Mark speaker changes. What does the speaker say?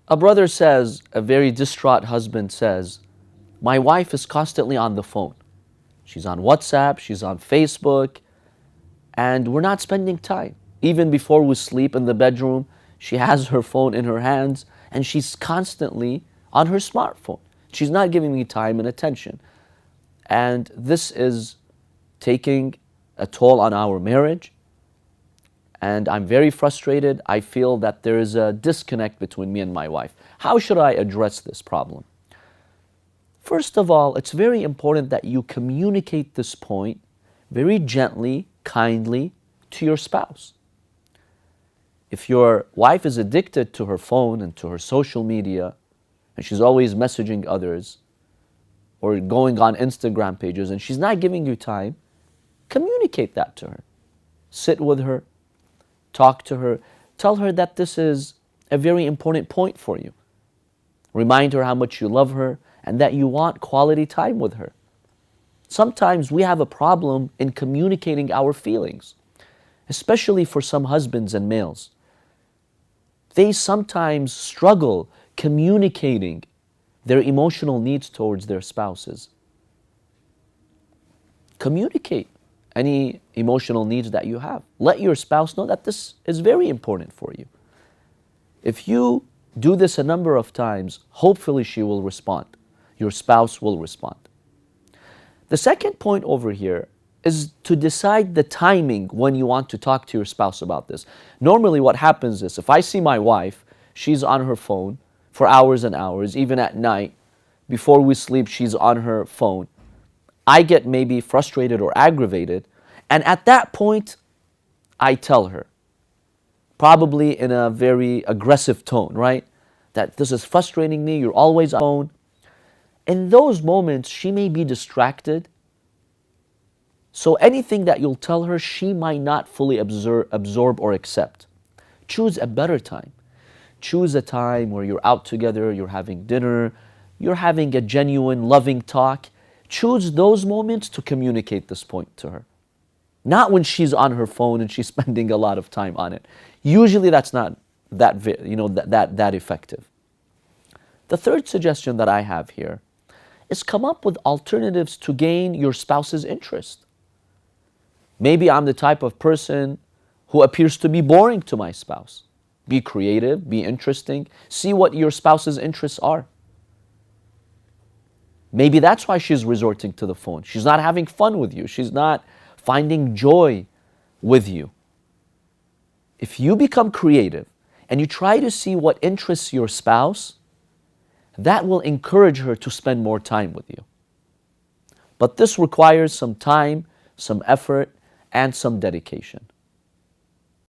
Speaker 1: A brother says, a very distraught husband says, my wife is constantly on the phone. She's on WhatsApp, she's on Facebook, and we're not spending time. Even before we sleep in the bedroom, she has her phone in her hands and she's constantly on her smartphone. She's not giving me time and attention. And this is taking a toll on our marriage. And I'm very frustrated. I feel that there is a disconnect between me and my wife. How should I address this problem? First of all, it's very important that you communicate this point very gently, kindly to your spouse. If your wife is addicted to her phone and to her social media, and she's always messaging others or going on Instagram pages and she's not giving you time, communicate that to her. Sit with her, talk to her, tell her that this is a very important point for you. Remind her how much you love her and that you want quality time with her. Sometimes we have a problem in communicating our feelings, especially for some husbands and males. They sometimes struggle communicating their emotional needs towards their spouses. Communicate any emotional needs that you have. Let your spouse know that this is very important for you. If you do this a number of times, hopefully she will respond. Your spouse will respond. The second point over here is to decide the timing when you want to talk to your spouse about this. Normally what happens is, if I see my wife, she's on her phone for hours and hours, even at night, before we sleep, she's on her phone. I get maybe frustrated or aggravated, and at that point, I tell her, probably in a very aggressive tone, right? That this is frustrating me, you're always on the phone. In those moments, she may be distracted. So anything that you'll tell her, she might not fully absorb or accept. Choose a better time. Choose a time where you're out together, you're having dinner, you're having a genuine, loving talk. Choose those moments to communicate this point to her. Not when she's on her phone and she's spending a lot of time on it. Usually that's not that effective. The third suggestion that I have here is come up with alternatives to gain your spouse's interest. Maybe I'm the type of person who appears to be boring to my spouse. Be creative, be interesting, see what your spouse's interests are. Maybe that's why she's resorting to the phone. She's not having fun with you. She's not finding joy with you. If you become creative and you try to see what interests your spouse, that will encourage her to spend more time with you. But this requires some time, some effort, and some dedication.